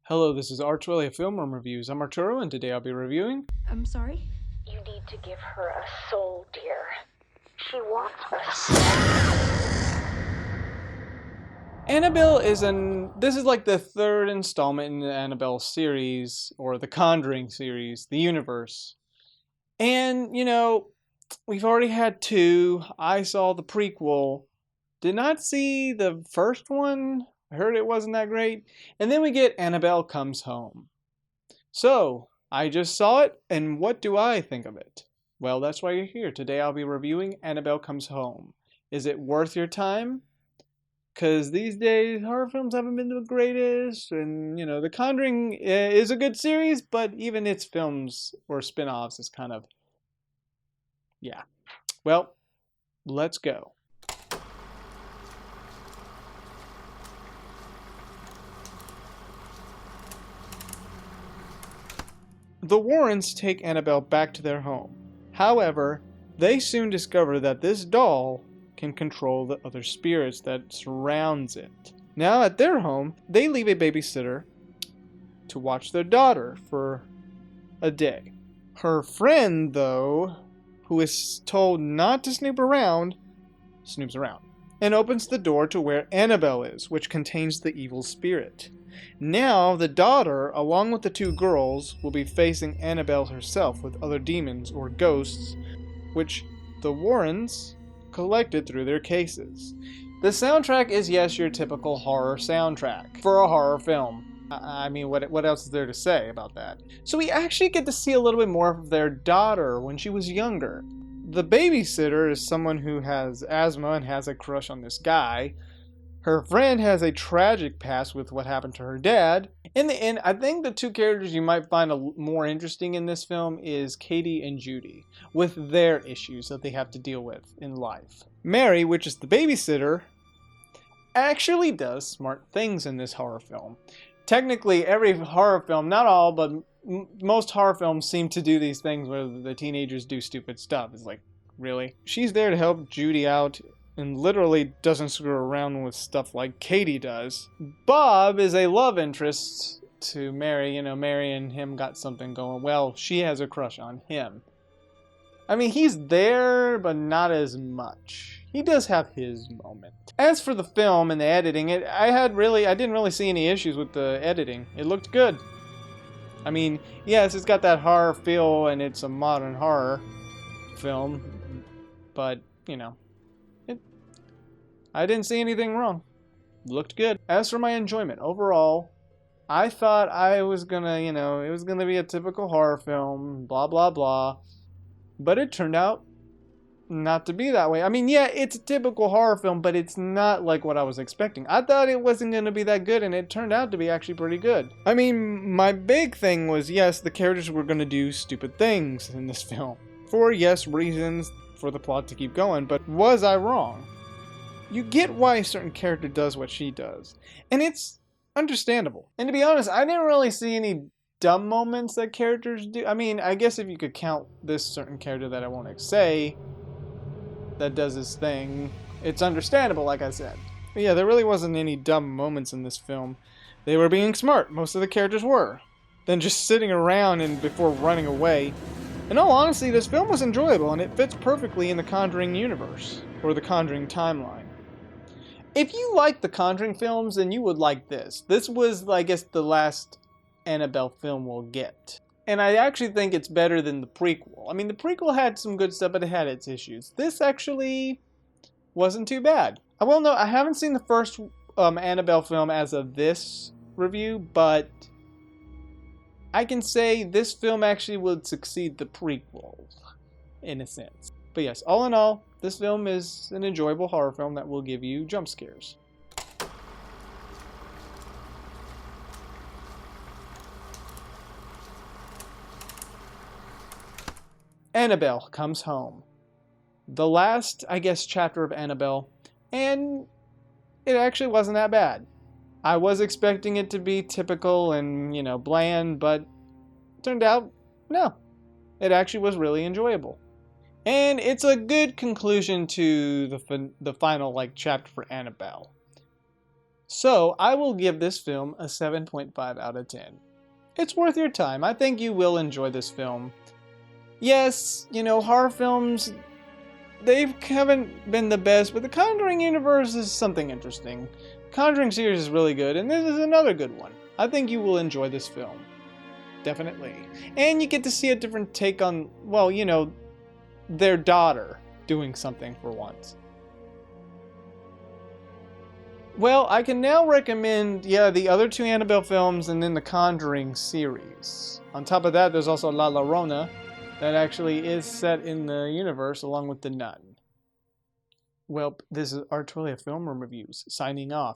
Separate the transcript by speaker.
Speaker 1: Hello, this is Arturelia Film Room Reviews. I'm Arturo, and today I'll be reviewing...
Speaker 2: I'm sorry?
Speaker 3: You need to give her a soul, dear. She wants a soul.
Speaker 1: Annabelle This is like the third installment in the Annabelle series, or the Conjuring series, the universe. And, we've already had two. I saw the prequel. Did not see the first one. I heard it wasn't that great. And then we get Annabelle Comes Home. So, I just saw it, and what do I think of it? Well, that's why you're here. Today I'll be reviewing Annabelle Comes Home. Is it worth your time? Because these days, horror films haven't been the greatest, and, The Conjuring is a good series, but even its films or spin-offs is kind of... yeah. Well, let's go. The Warrens take Annabelle back to their home. However, they soon discover that this doll can control the other spirits that surrounds it. Now at their home, they leave a babysitter to watch their daughter for a day. Her friend, though, who is told not to snoop around, snoops around and opens the door to where Annabelle is, which contains the evil spirit. Now, the daughter, along with the two girls, will be facing Annabelle herself with other demons or ghosts, which the Warrens collected through their cases. The soundtrack is, yes, your typical horror soundtrack for a horror film. I mean, what else is there to say about that? So we actually get to see a little bit more of their daughter when she was younger. The babysitter is someone who has asthma and has a crush on this guy. Her friend has a tragic past with what happened to her dad. In the end, I think the two characters you might find more interesting in this film is Katie and Judy, with their issues that they have to deal with in life. Mary, which is the babysitter, actually does smart things in this horror film. Technically, every horror film, not all, but most horror films seem to do these things where the teenagers do stupid stuff. It's like, really? She's there to help Judy out and literally doesn't screw around with stuff like Katie does. Bob is a love interest to Mary. Mary and him got something going. Well, she has a crush on him. I mean, he's there, but not as much. He does have his moment. As for the film and the editing, I didn't really see any issues with the editing. It looked good. I mean, yes, it's got that horror feel and it's a modern horror film, but, I didn't see anything wrong. Looked good. As for my enjoyment, overall, I thought I was gonna, it was gonna be a typical horror film, blah, blah, blah. But it turned out not to be that way. I mean, yeah, it's a typical horror film, but it's not like what I was expecting. I thought it wasn't gonna be that good, and it turned out to be actually pretty good. I mean, my big thing was, yes, the characters were gonna do stupid things in this film. For, yes, reasons for the plot to keep going, but was I wrong? You get why a certain character does what she does, and it's understandable. And to be honest, I didn't really see any dumb moments that characters do. I mean, I guess if you could count this certain character that I won't say that does his thing, it's understandable, like I said. But yeah, there really wasn't any dumb moments in this film. They were being smart, most of the characters were. Then just sitting around and before running away. In all honesty, this film was enjoyable, and it fits perfectly in the Conjuring universe, or the Conjuring timeline. If you like the Conjuring films, then you would like this. This was, I guess, the last Annabelle film we'll get. And I actually think it's better than the prequel. I mean, the prequel had some good stuff, but it had its issues. This actually wasn't too bad. I will note, I haven't seen the first Annabelle film as of this review, but I can say this film actually would succeed the prequel, in a sense. But yes, all in all, this film is an enjoyable horror film that will give you jump scares. Annabelle Comes Home. The last, I guess, chapter of Annabelle, and it actually wasn't that bad. I was expecting it to be typical and, bland, but it turned out, no. It actually was really enjoyable. And it's a good conclusion to the final chapter for Annabelle. So I will give this film a 7.5 out of 10. It's worth your time. I think you will enjoy this film. Yes, horror films, they haven't been the best, but the Conjuring universe is something interesting. Conjuring series is really good, and this is another good one. I think you will enjoy this film. Definitely. And you get to see a different take on, well, their daughter doing something for once. Well, I can now recommend, the other two Annabelle films and then the Conjuring series. On top of that, there's also La Llorona, that actually is set in the universe along with The Nun. Well, this is Arturelia Film Room Reviews, signing off.